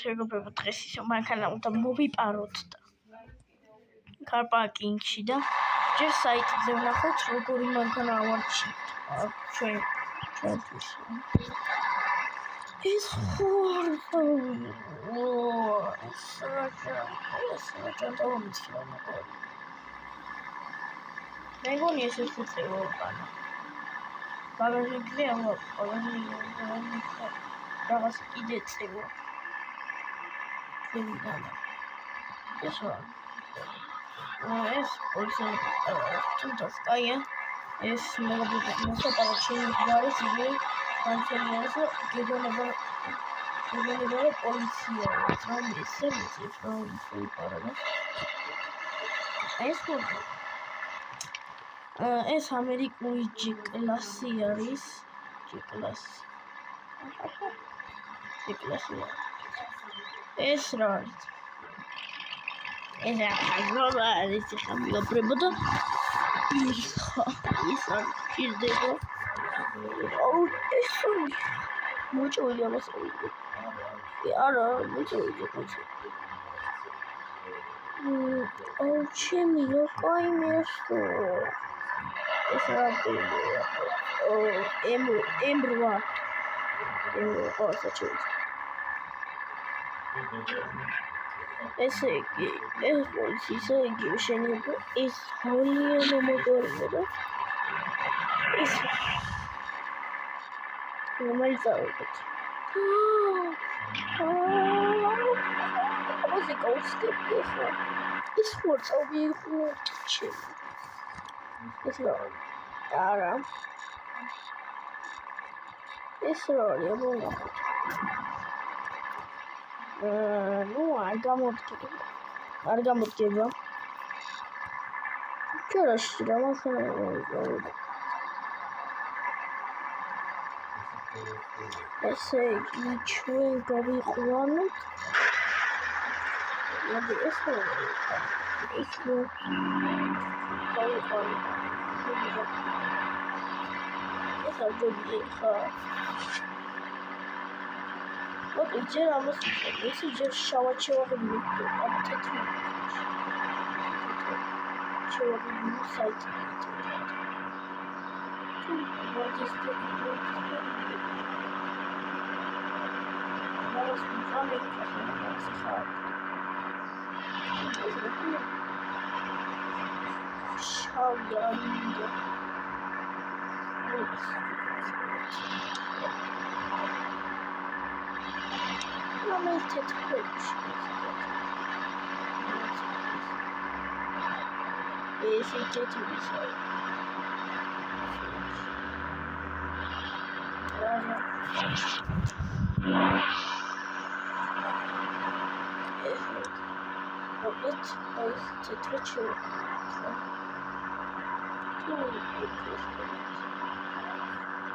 მეგობრებო, დღეს ისო მანქანა უნდა მოვიპაროთ და კარპარკინგში და ჯერ საიტზე ვნახოთ როგორი მანქანა ავარჩიოთ ჩვენთვის. ეს მეგონი ეს ფუძეო უკანა ბაგაჟი რაღაც კიდე წევა ეს პოლიცია თუნდაც კაია ეს მეგობრებო მოსაპარო ჩემი გვარის იგი განცემიასო გეგონება პოლიცია რომ ესე მიწის რომ ვიპარა ეს ამერიკული G-კლასი არის G-კლასი ეს რა არის ეს არის მეგობრებო და ის ჭირდება ეს მოჭოილი ამას არა მოჭოილი ჩემი კაი მესო ეს რა M8 ესე იგი ეს პოლიციის იგივე შენება ეს ჰოლიანი მოტორია და ეს რომელიც ავიღეთ მუსიკა უცდები ახლა ის ხორცავი ჩემი ეს რა არა ეს რა ვნახოთ ნუ არ გამოდგება ჩორაში რა მანქანა ესე იგი ჩვენ გავიყვანოთ მოდი ეს აღდგები ხა მოდი ჯერ ამას ეს ჯერ შავად შევაღებინოთ ამ თეთრი შევაღებინოთ საიტი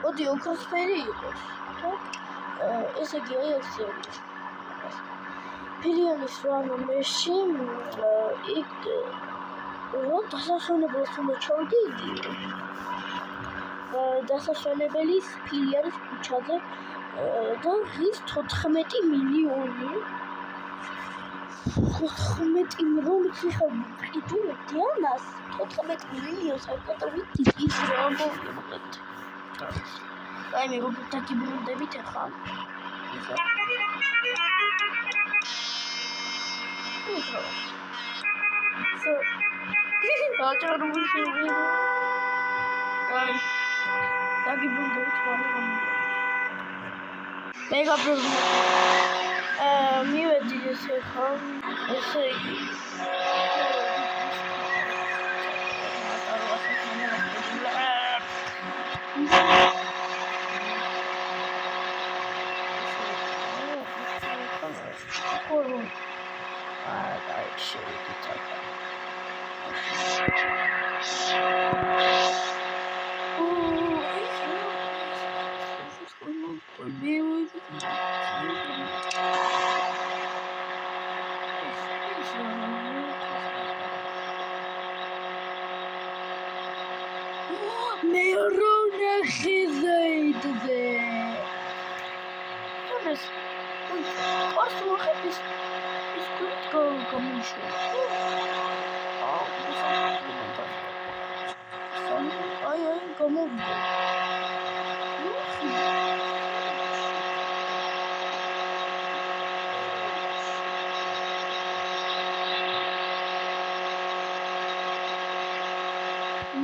მოდი ოქროსფერი იყოს ესე იგი აიქცევი ფილიანის რამეში იქ რომ დასასვენებლად უნდა ჩავიდი დასასვენებლის ფილიანის ქუჩაზე და ღირს 14 მილიონი რომიც ხა ვიყიდე ამას 14 მილიონს აკეთებით ის რამბობთ აი მეგობრებო დაგიბრუნდებით ახლა მეგობრებო მივედი ესე ხა ესე იგი Ой, გამიშვა. აი, გამოვიდა.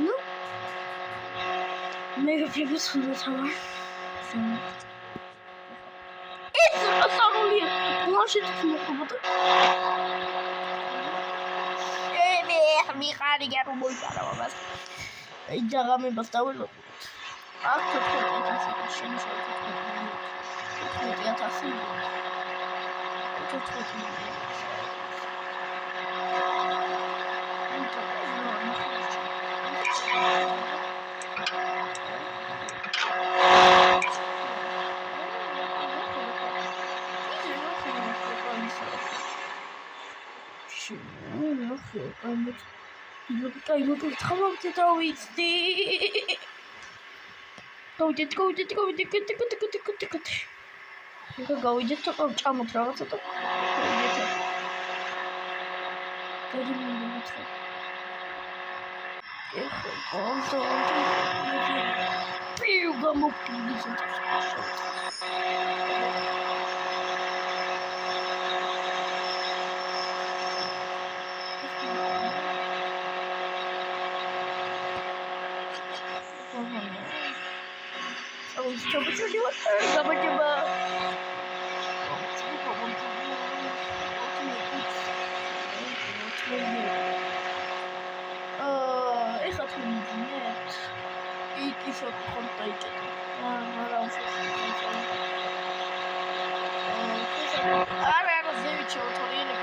ნუ მე ვიფიქრე უნდა თავარ. ეს ასარულია. პლანშეტით მოხდა. მიხარი გერო მოიწარა ბაბას. აი ჯაღამებას დაველოდოთ. აქ 14,000 შემიშავდა. 14,000. 14,000. Ai, não tem como tentar o XD. Go, idzie to czemu trawa, co to? Coba. Ეხლა თუ მიდინეთ, იქ ხომ დაიჭერა. არა, არა, ზევიჩო, თორიელი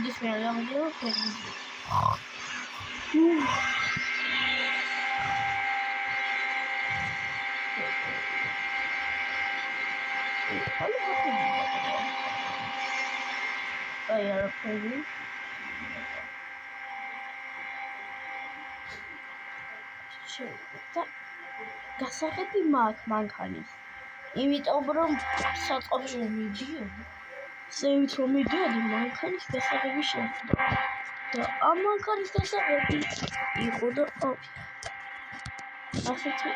This man, I'm going to გასაღები მაქვს მანქანის. იმიტომ რომ საწყობში მიდიოდი. ზევით რომ მიდიოდი მანქანის გასაღები შეხვდა. და ამ მანქანის გასაღები იყო და ასეთი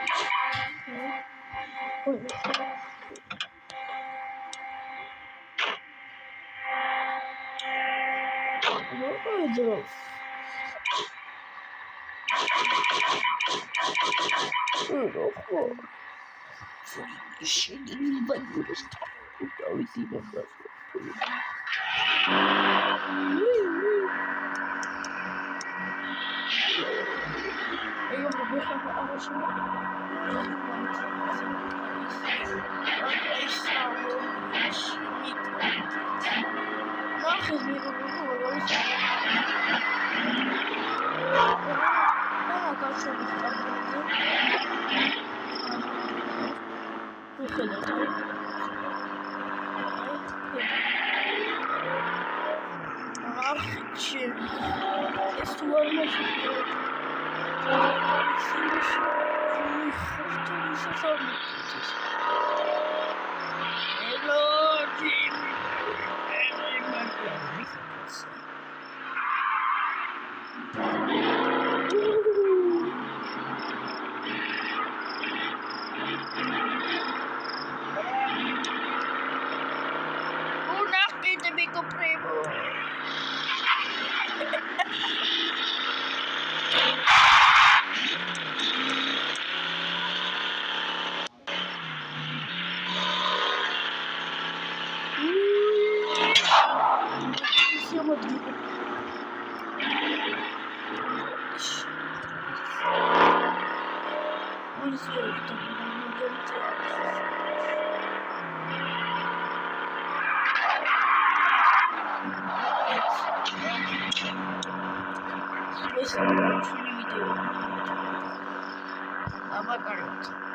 video.